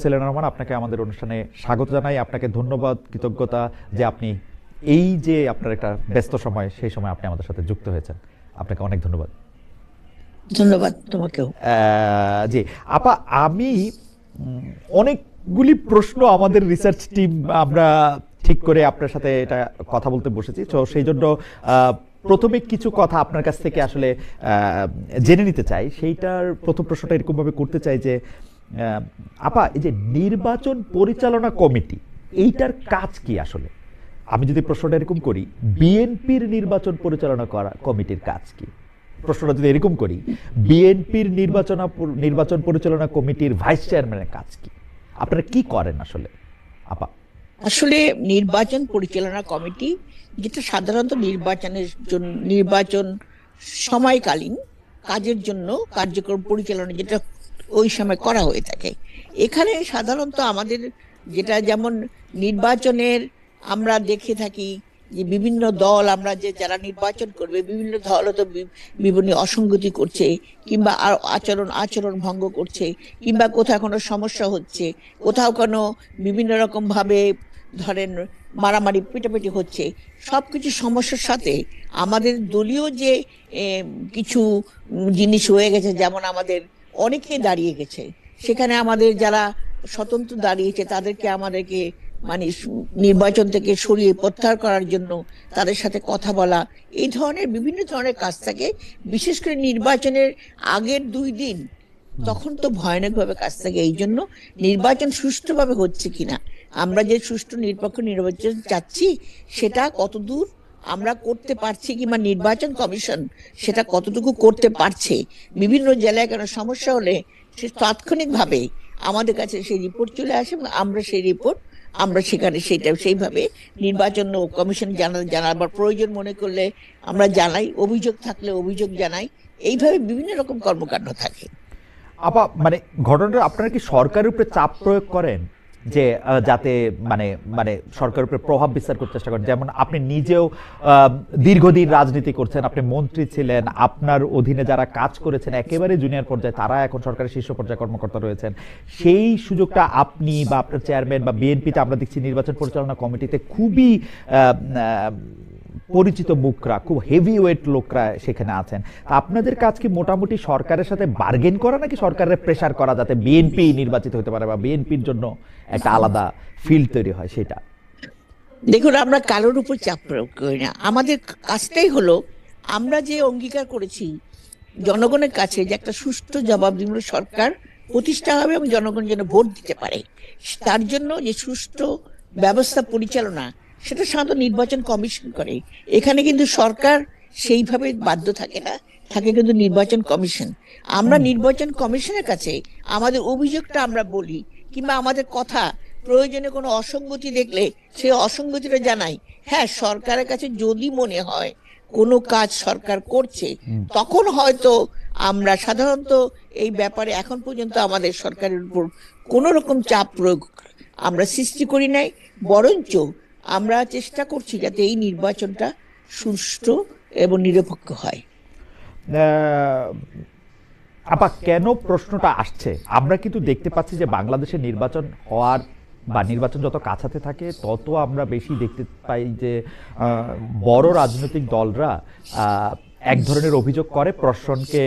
সেলিনা রহমান, আপনাকে আমাদের অনুষ্ঠানে স্বাগত জানাই। আপনাকে ধন্যবাদ, কৃতজ্ঞতা যে আপনি এই যে আপনার একটা ব্যস্ত সময়, সেই সময় আপনি আমাদের সাথে যুক্ত হয়েছেন। আপনাকে অনেক ধন্যবাদ। ধন্যবাদ তোমাকেও। জি আপা, আমি অনেকগুলি প্রশ্ন আমাদের রিসার্চ টিম আমরা ঠিক করে আপনার সাথে এটা কথা বলতে বসেছি, তো সেই জন্য প্রথমে কিছু কথা আপনার কাছ থেকে আসলে জেনে নিতে চাই। সেইটার প্রথম প্রশ্নটা এরকমভাবে করতে চাই যে আপা, এই যে নির্বাচন পরিচালনা কমিটি, এইটার কাজ কি আসলে? আমি যদি প্রশ্নটা এরকম করি, বিএনপির নির্বাচন পরিচালনা করা কমিটির কাজ কি? প্রশ্নটা যদি এরকম করি, বিএনপির নির্বাচন পরিচালনা কমিটির ভাইস চেয়ারম্যানের কাজ কি? আপনারা কি করেন আসলে আপা? আসলে নির্বাচন পরিচালনা কমিটি, যেটা সাধারণত নির্বাচন সময়কালীন কাজের জন্য কার্যক্রম পরিচালনা যেটা ওই সময় করা হয়ে থাকে, এখানে সাধারণত আমাদের যেটা যেমন নির্বাচনের আমরা দেখে থাকি যে বিভিন্ন দল, আমরা যে যারা নির্বাচন করবে বিভিন্ন দল তো বিভিন্ন অসঙ্গতি করছে, কিংবা আচরণ ভঙ্গ করছে, কিংবা কোথাও কোনো সমস্যা হচ্ছে, কোথাও কোনো বিভিন্ন রকম ভাবে ধরেন মারামারি পিটাপিটি হচ্ছে। সবকিছু সমস্যার সাথে আমাদের দলীয় যে কিছু জিনিস হয়ে গেছে, যেমন আমাদের অনেকে দাঁড়িয়ে গেছে, সেখানে আমাদের যারা স্বতন্ত্র দাঁড়িয়েছে আমাদেরকে মানে নির্বাচন থেকে সরিয়ে প্রত্যাহার করার জন্য তাদের সাথে কথা বলা, এই ধরনের বিভিন্ন ধরনের কাজ থাকে। বিশেষ করে নির্বাচনের আগের 2 দিন তখন তো ভয়ানক ভাবে কাজ থাকে। এই জন্য নির্বাচন সুষ্ঠুভাবে হচ্ছে কিনা, আমরা যে সুষ্ঠু নিরপেক্ষ নির্বাচন চাচ্ছি সেটা কতদূর আমরা করতে পারছি, কিংবা নির্বাচন কমিশন সেটা কতটুকু করতে পারছে। বিভিন্ন জেলায় কেন সমস্যা হলে সে তাৎক্ষণিকভাবে আমাদের কাছে সেই রিপোর্ট চলে আসে, আমরা সেই রিপোর্ট আমরা সেখানে সেইভাবে নির্বাচন কমিশন জানাবার প্রয়োজন মনে করলে আমরা জানাই, অভিযোগ থাকলে অভিযোগ জানাই। এইভাবে বিভিন্ন রকম কর্মকাণ্ড থাকে। আপা, মানে ঘটনাটা আপনারা কি সরকারের উপরে চাপ প্রয়োগ করেন যে যাতে মানে মানে সরকারের উপরে প্রভাব বিস্তার করতে চেষ্টা করেন? যেমন আপনি নিজেও দীর্ঘদিন রাজনীতি করছেন, আপনি মন্ত্রী ছিলেন, আপনার অধীনে যারা কাজ করেছেন একেবারে জুনিয়র পর্যায়ে, তারা এখন সরকারের শীর্ষ পর্যায়ে কর্মকর্তা রয়েছেন। সেই সুযোগটা আপনি বা আপনার চেয়ারম্যান বা বিএনপিতে আমরা দেখছি নির্বাচন পরিচালনা কমিটিতে খুবই পরিচিত মুখরা, খুব হেভি ওয়েট লোকরা সেখানে আছেন। আপনাদের কাজ কি মোটামুটি সরকারের সাথে বার্গেন করা, নাকি সরকারের প্রেসার করা যাতে বিএনপি নির্বাচিত হতে পারে বা বিএনপির জন্য একটা আলাদা ফিল্ড তৈরি হয়? সেটা দেখুন, আমরা কারোর উপর চাপ প্রয়োগ করি না। আমাদের কাজটাই হলো, আমরা যে অঙ্গীকার করেছি জনগণের কাছে যে একটা সুষ্ঠু জবাবদিহিমূলক সরকার প্রতিষ্ঠা হবে এবং জনগণ যেন ভোট দিতে পারে, তার জন্য যে সুষ্ঠু ব্যবস্থা পরিচালনা সেটা সাধারণত নির্বাচন কমিশন করে। এখানে কিন্তু সরকার সেইভাবে বাধ্য থাকে না, থাকে কিন্তু নির্বাচন কমিশন। আমরা নির্বাচন কমিশনের কাছে আমাদের অভিযোগটা আমরা বলি, কিংবা আমাদের কথা প্রয়োজনে কোনো অসঙ্গতি দেখলে সেই অসঙ্গতিটা জানাই। হ্যাঁ, সরকারের কাছে যদি মনে হয় কোনো কাজ সরকার করছে, তখন হয়তো আমরা সাধারণত এই ব্যাপারে এখন পর্যন্ত আমাদের সরকারের উপর কোনো রকম চাপ প্রয়োগ আমরা সৃষ্টি করি নাই। বরঞ্চ আমরা চেষ্টা করছি যাতে এই নির্বাচনটা সুষ্ঠু এবং নিরপেক্ষ হয়। আপা, কেন প্রশ্নটা আসছে, আমরা কিন্তু দেখতে পাচ্ছি যে বাংলাদেশের নির্বাচন হওয়ার বা নির্বাচন যত কাছাতে থাকে তত আমরা বেশি দেখতে পাই যে বড় রাজনৈতিক দলরা এক ধরনের অভিযোগ করে প্রশাসনকে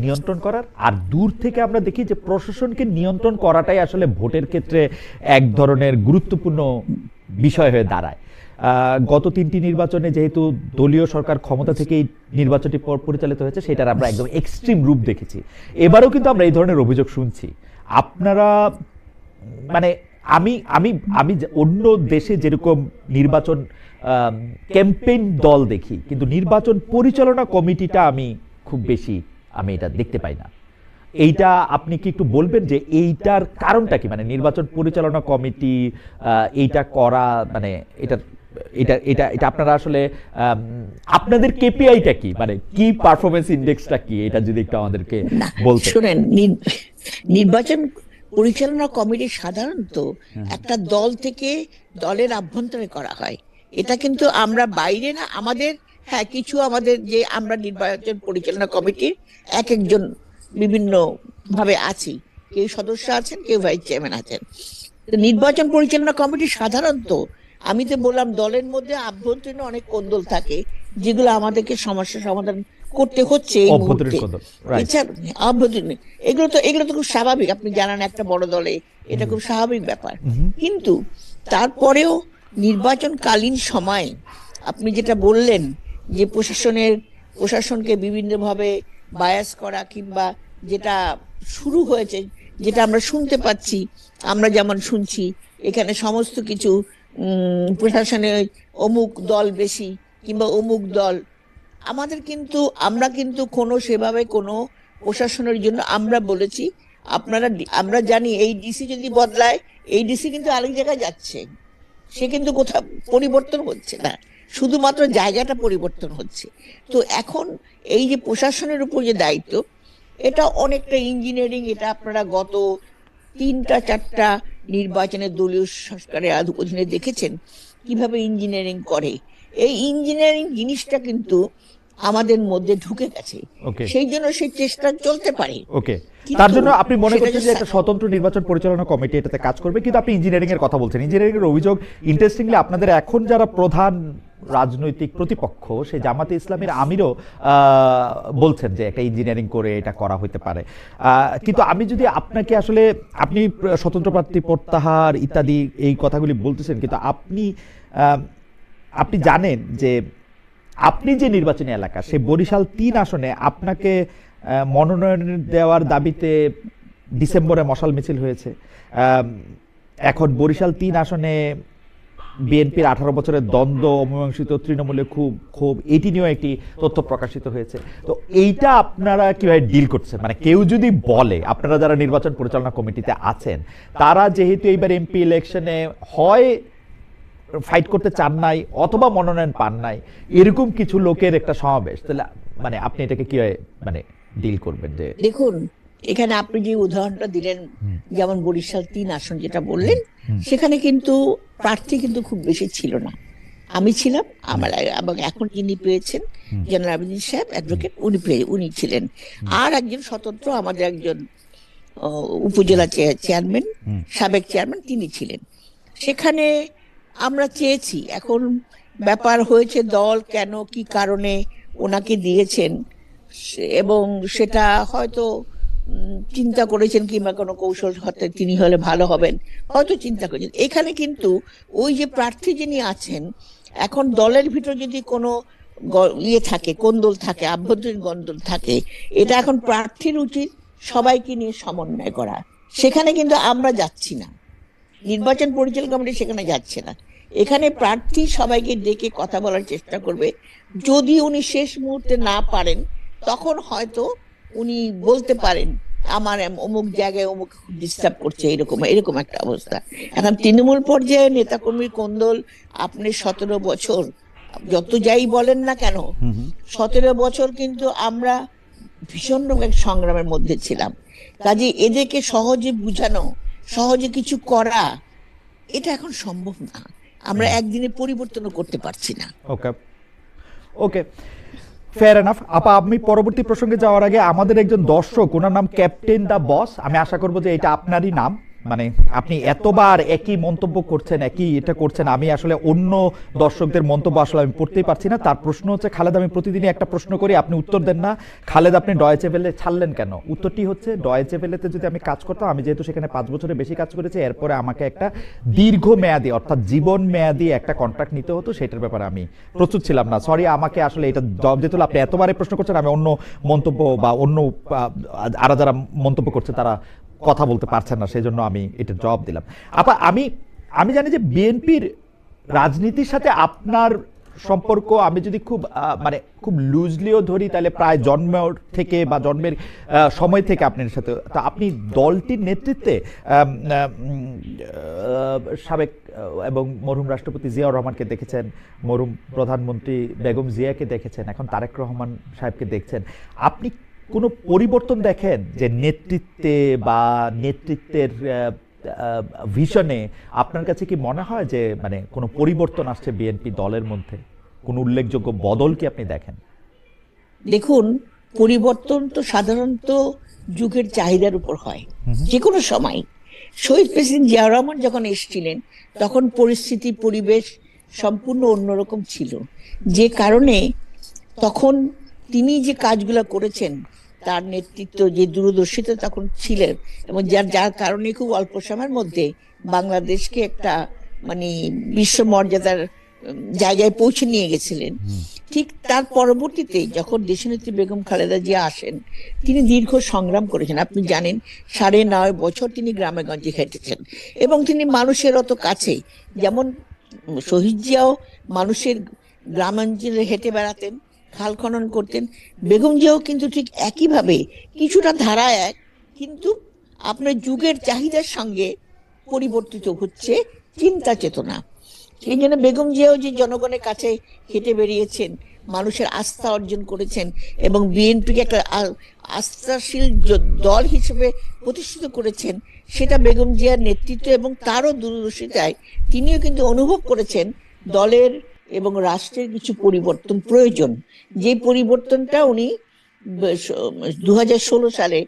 নিয়ন্ত্রণ করার, আর দূর থেকে আমরা দেখি যে প্রশাসনকে নিয়ন্ত্রণ করাটাই আসলে ভোটের ক্ষেত্রে এক ধরনের গুরুত্বপূর্ণ বিষয় হয়ে দাঁড়ায়। গত 3টি নির্বাচনে যেহেতু দলীয় সরকার ক্ষমতা থেকেই নির্বাচনটি পরিচালিত হয়েছে, সেটার আমরা একদম এক্সট্রিম রূপ দেখেছি। এবারেও কিন্তু আমরা এই ধরনের অভিযোগ শুনছি। আপনারা মানে আমি আমি আমি অন্য দেশে যেরকম নির্বাচন ক্যাম্পেইন দল দেখি, কিন্তু নির্বাচন পরিচালনা কমিটিটা আমি খুব বেশি এটা দেখতে পাই না। এইটা আপনি কি একটু বলবেন যে এইটার কারণটা কি? মানে নির্বাচন পরিচালনা কমিটি এইটা করা, মানে এটা এটা এটা এটা আপনারা আসলে আপনাদের কেপিআইটা কি, মানে কি পারফরমেন্স ইন্ডেক্সটা কি, এটা যদি একটু আমাদেরকে বলতেন। শুনেন, নির্বাচন পরিচালনা কমিটি সাধারণত একটা দল থেকে দলের আভ্যন্তরে করা হয়। এটা কিন্তু আমরা বাইরে না, আমাদের হ্যাঁ কিছু আমাদের যে আমরা নির্বাচন পরিচালনা কমিটির এক একজন বিভিন্ন ভাবে আছি, কেউ সদস্য আছেন, কেউ ভাইস চেয়ারম্যান আছেন। তো নির্বাচন পরিচালনা কমিটি সাধারণত, আমি তো বললাম দলের মধ্যে আভ্যন্তরীণ অনেক কোন্দল থাকে, যেগুলো আমাদেরকে সমস্যা সমাধান করতে হচ্ছে এই অভ্যন্তরীণ মুহূর্তে। কোন্দল, রাইট। এছাড়া আভ্যন্তরীণ, এগুলো তো খুব স্বাভাবিক, আপনি জানান একটা বড় দলে এটা খুব স্বাভাবিক ব্যাপার। কিন্তু তারপরেও নির্বাচনকালীন সময় আপনি যেটা বললেন যে প্রশাসনকে বিভিন্নভাবে বায়াস করা, কিংবা যেটা শুরু হয়েছে, যেটা আমরা শুনতে পাচ্ছি, আমরা যেমন শুনছি এখানে সমস্ত কিছু প্রশাসনে অমুক দল বেশি কিংবা অমুক দল, আমরা কিন্তু কোনো সেভাবে কোনো প্রশাসনের জন্য আমরা বলেছি আমরা জানি এই ডিসি যদি বদলায়, এই ডিসি কিন্তু আরেক জায়গায় যাচ্ছে, সে কিন্তু কোথাও পরিবর্তন হচ্ছে না, শুধুমাত্র জায়গাটা পরিবর্তন হচ্ছে। তো এখন এই যে প্রশাসনের উপর যে দায়িত্ব, এটা অনেকটা ইঞ্জিনিয়ারিং। এটা আপনারা গত 3-4টা নির্বাচনের দলীয় সরকারের অধীনে দেখেছেন কিভাবে ইঞ্জিনিয়ারিং করে। এই ইঞ্জিনিয়ারিং জিনিসটা কিন্তু আমাদের মধ্যে ঢুকে গেছে, সেই জন্য সেই চেষ্টা চলতে পারে। ওকে, তার জন্য আপনি মনে করছেন যে একটা স্বতন্ত্র নির্বাচন পরিচালনা কমিটি এটাতে কাজ করবে, কিন্তু আপনি ইঞ্জিনিয়ারিং এর কথা বলছেন। ইঞ্জিনিয়ারিং এর অভিযোগ, ইন্টারেস্টিংলি আপনাদের এখন যারা প্রধান রাজনৈতিক প্রতিপক্ষ, সেই জামাতে ইসলামের আমিরও বলছেন যে একটা ইঞ্জিনিয়ারিং করে এটা করা হতে পারে। কিন্তু আমি যদি আপনাকে আসলে, আপনি স্বতন্ত্র প্রার্থী প্রত্যাহার ইত্যাদি এই কথাগুলি বলতেছেন, কিন্তু আপনি জানেন যে আপনি যে নির্বাচনী এলাকা, সেই বরিশাল 3 আসনে আপনাকে মনোনয়ন দেওয়ার দাবিতে ডিসেম্বরে মশাল মিছিল হয়েছে। এখন বরিশাল 3 আসনে বিএনপির 18 বছরের দ্বন্দ্ব, অমীমাংসিত তৃণমূলে খুব এটি নিয়েও একটি তথ্য প্রকাশিত হয়েছে। তো এইটা আপনারা কিভাবে ডিল করছেন? মানে কেউ যদি বলে, আপনারা যারা নির্বাচন পরিচালনা কমিটিতে আছেন, তারা যেহেতু এইবার এমপি ইলেকশনে হয় ফাইট করতে চান নাই অথবা মনোনয়ন পান নাই, এরকম কিছু লোকের একটা সমাবেশ, তাহলে মানে আপনি এটাকে কিভাবে মানে ডিল করবেন? যে দেখুন, এখানে আপনি যে উদাহরণটা দিলেন, যেমন বরিশাল 3 আসন যেটা বললেন, সেখানে কিন্তু প্রার্থী কিন্তু খুব বেশি ছিল না। আমি ছিলাম, এবং এখন যিনি পেয়েছেন জেনারেল আবেদিন সাহেব অ্যাডভোকেট, উনি ছিলেন, আর একজন স্বতন্ত্র আমাদের একজন উপজেলা চেয়ারম্যান, সাবেক চেয়ারম্যান, তিনি ছিলেন। সেখানে আমরা চেয়েছি, এখন ব্যাপার হয়েছে দল কেন কি কারণে ওনাকে দিয়েছেন, এবং সেটা হয়তো চিন্তা করেছেন, কিংবা কোনো কৌশল হতে তিনি হলে ভালো হবেন হয়তো চিন্তা করেছেন। এখানে কিন্তু ওই যে প্রার্থী যিনি আছেন, এখন দলের ভিতর যদি কোনো থাকে, কোন্দল থাকে, আভ্যন্তরীণ কোন্দল থাকে, এটা এখন প্রার্থীর উচিত সবাইকে নিয়ে সমন্বয় করা। সেখানে কিন্তু আমরা যাচ্ছি না, নির্বাচন পরিচালনা কমিটি সেখানে যাচ্ছে না। এখানে প্রার্থী সবাইকে ডেকে কথা বলার চেষ্টা করবে। যদি উনি শেষ মুহূর্তে না পারেন, তখন হয়তো উনি বলতে পারেন আমার অমুক জায়গায় অমুক ডিস্টার্ব করছে, এরকম একটা অবস্থা। এখন তৃণমূল পর্যায়ে নেতাকর্মীর কোন্দল, আপনি 17 বছর যত যাই বলেন না কেন, 17 বছর কিন্তু আমরা ভীষণ রকম সংগ্রামের মধ্যে ছিলাম। কাজে এদেরকে সহজে বুঝানো, সহজে কিছু করা, এটা এখন সম্ভব না। আমরা একদিনে পরিবর্তনও করতে পারছি না। ওকে ওকে, ফেয়ার এনাফ আপা। আমি পরবর্তী প্রসঙ্গে যাওয়ার আগে, আমাদের একজন দর্শক, ওনার নাম ক্যাপ্টেন দা বস, আমি আশা করবো যে এটা আপনারই নাম। মানে আপনি এতবার একই মন্তব্য করছেন, একই এটা করছেন, আমি আসলে অন্য দর্শকদের মন্তব্য আসলে আমি পড়তেই পারছি না। তার প্রশ্ন হচ্ছে, খালেদ, আমি প্রতিদিনই একটা প্রশ্ন করি, আপনি উত্তর দেন না। খালেদ, আপনি ডয়েচে ভেলে ছাড়লেন কেন? উত্তরটি হচ্ছে, ডয়েচে ভেলেতে যদি আমি কাজ করতাম, আমি যেহেতু সেখানে 5 বছরের বেশি কাজ করেছি, এরপরে আমাকে একটা দীর্ঘমেয়াদী অর্থাৎ জীবন মেয়াদী একটা কন্ট্রাক্ট নিতে হতো, সেটার ব্যাপারে আমি প্রস্তুত ছিলাম না। সরি, আমাকে আসলে এটা জবাব দিতে হলো। আপনি এতবারে প্রশ্ন করছেন, আমি অন্য মন্তব্য বা অন্য আরো যারা মন্তব্য করছে তারা কথা বলতে পারছেন না, সেই জন্য আমি এটা জবাব দিলাম। আপা, আমি জানি যে বিএনপির রাজনীতির সাথে আপনার সম্পর্ক, আমি যদি খুব লুজলিও ধরি, তাহলে প্রায় জন্ম থেকে বা জন্মের সময় থেকে আপনার সাথে, তা আপনি দলটির নেতৃত্বে সাবেক এবং মরহুম রাষ্ট্রপতি জিয়াউর রহমানকে দেখেছেন, মরহুম প্রধানমন্ত্রী বেগম জিয়াকে দেখেছেন, এখন তারেক রহমান সাহেবকে দেখছেন। আপনি কোনো পরিবর্তন দেখেন যে নেতৃত্বে বা নেতৃত্বের ভিশনে? আপনার কাছে কি মনে হয় যে মানে কোনো পরিবর্তন আসছে বিএনপি দলের মধ্যে? কোন উল্লেখযোগ্য বদল কি আপনি দেখেন? দেখুন, পরিবর্তন তো সাধারণত যুগের চাহিদার উপর হয়, যে কোনো সময়। শহীদ প্রেসিডেন্ট জিয়াউর রহমান যখন এসেছিলেন তখন পরিস্থিতি পরিবেশ সম্পূর্ণ অন্যরকম ছিল, যে কারণে তখন তিনি যে কাজগুলো করেছেন, তার নেতৃত্ব, যে দূরদর্শিতা তখন ছিলেন, এবং যার যার কারণে খুব অল্প সময়ের মধ্যে বাংলাদেশকে একটা মানে বিশ্ব মর্যাদার জায়গায় পৌঁছে নিয়ে গেছিলেন। ঠিক তার পরবর্তীতে যখন দেশনেত্রী বেগম খালেদা জিয়া আসেন, তিনি দীর্ঘ সংগ্রাম করেছেন। আপনি জানেন 9.5 বছর তিনি গ্রামে গঞ্জে হেঁটেছেন, এবং তিনি মানুষের অত কাছে, যেমন শহীদ জিয়াও মানুষের গ্রামাঞ্চলে হেঁটে বেড়াতেন, খাল খনন করতেন, বেগম জিয়াও কিন্তু ঠিক একইভাবে কিছুটা ধারা এক, কিন্তু আপনার যুগের চাহিদার সঙ্গে পরিবর্তিত হচ্ছে চিন্তা চেতনা। সেই জন্য বেগম জিয়াও যে জনগণের কাছে হেঁটে বেরিয়েছেন, মানুষের আস্থা অর্জন করেছেন, এবং বিএনপিকে একটা আস্থাশীল দল হিসেবে প্রতিষ্ঠিত করেছেন, সেটা বেগম জিয়ার নেতৃত্ব এবং তারও দূরদর্শিতায় তিনিও কিন্তু অনুভব করেছেন দলের এবং রাষ্ট্রের কিছু পরিবর্তন প্রয়োজন। যে পরিবর্তনটা উনি 2016 সালে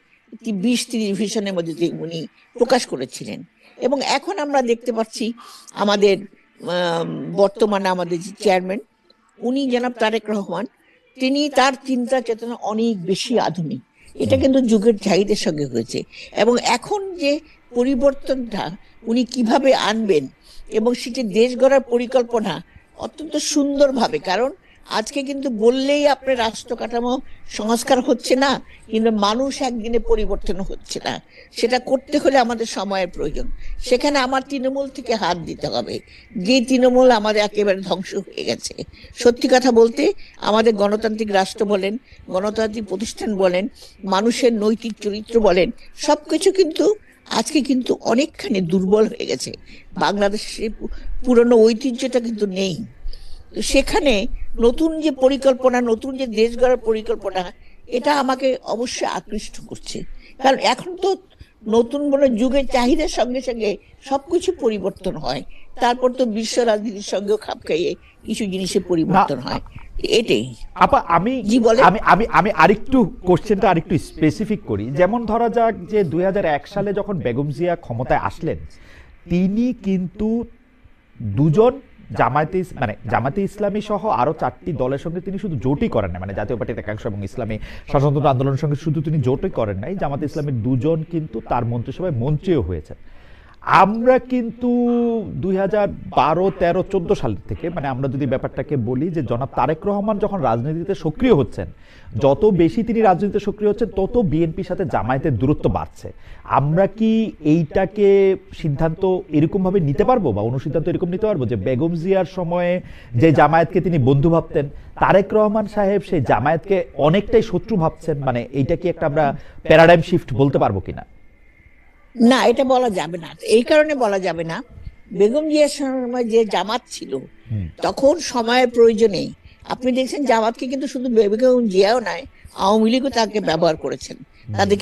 20-30 ভিশনের মধ্যে উনি প্রকাশ করেছিলেন। এবং এখন আমরা দেখতে পাচ্ছি আমাদের বর্তমানে আমাদের যে চেয়ারম্যান, উনি জনাব তারেক রহমান, তিনি তার চিন্তা চেতনা অনেক বেশি আধুনিক। এটা কিন্তু যুগের চাহিদার সঙ্গে হয়েছে। এবং এখন যে পরিবর্তনটা উনি কিভাবে আনবেন, এবং সেটি দেশ গড়ার পরিকল্পনা অত্যন্ত সুন্দরভাবে, কারণ আজকে কিন্তু বললেই আপনার রাষ্ট্র কাঠামো সংস্কার হচ্ছে না, কিন্তু মানুষ একদিনে পরিবর্তন হচ্ছে না। সেটা করতে হলে আমাদের সময়ের প্রয়োজন। সেখানে আমার তৃণমূল থেকে হাত দিতে হবে, যে তৃণমূল আমাদের একেবারে ধ্বংস হয়ে গেছে। সত্যি কথা বলতে আমাদের গণতান্ত্রিক রাষ্ট্র বলেন, গণতান্ত্রিক প্রতিষ্ঠান বলেন, মানুষের নৈতিক চরিত্র বলেন, সবকিছু কিন্তু আজকে কিন্তু অনেকখানি দুর্বল হয়ে গেছে। বাংলাদেশের পুরনো ঐতিহ্যটা কিন্তু নেই। সেখানে নতুন যে পরিকল্পনা, নতুন যে দেশ গড়ার পরিকল্পনা, এটা আমাকে অবশ্যই আকৃষ্ট করছে। কারণ এখন তো নতুন বলে যুগের চাহিদার সঙ্গে সঙ্গে সবকিছু পরিবর্তন হয়, তারপর তো বিশ্ব রাজনীতির সঙ্গেও খাপ খাইয়ে কিছু জিনিসের পরিবর্তন হয়। এটাই আপা, আমি জি বলে আমি আমি আমি আরেকটু কোশ্চেনটা আরেকটু স্পেসিফিক করি। যেমন ধরা যাক যে 2001 সালে যখন বেগম জিয়া ক্ষমতায় আসলেন, তিনি কিন্তু দুজন জামায়াতে ইসলামী সহ আরো 4টি দলের সঙ্গে তিনি শুধু জোটই করেন না, মানে জাতীয় পার্টির একাংশ এবং ইসলামী শাসনতন্ত্র আন্দোলনের সঙ্গে শুধু তিনি জোটই করেন নাই, জামায়াতে ইসলামের দুজন কিন্তু তার মন্ত্রিসভায় মন্ত্রীও হয়েছে। আমরা কিন্তু 2012, 13, 14 সাল থেকে, মানে আমরা যদি ব্যাপারটাকে বলি যে জনাব তারেক রহমান যখন রাজনীতিতে সক্রিয় হচ্ছেন, যত বেশি তিনি রাজনীতিতে সক্রিয় হচ্ছেন, তত বিএনপির সাথে জামায়াতের দূরত্ব বাড়ছে। আমরা কি এইটাকে সিদ্ধান্ত এরকম ভাবে নিতে পারবো, বা অনুসিদ্ধান্ত এরকম নিতে পারবো যে বেগম জিয়ার সময়ে যে জামায়াতকে তিনি বন্ধু ভাবতেন, তারেক রহমান সাহেব সেই জামায়াতকে অনেকটাই শত্রু ভাবছেন? মানে এইটা কি একটা আমরা প্যারাডাইম শিফট বলতে পারবো কিনা? না, এটা বলা যাবে না। এই কারণে বলা যাবে না, বেগম জিয়ার সময় যে জামাত ছিল, তখন সময়ের প্রয়োজনে আপনি দেখছেন জামাতকে কিন্তু শুধু বেগম জিয়াও নয়, আওয়ামী লীগও তাকে ব্যবহার করেছেন। তাদেরকে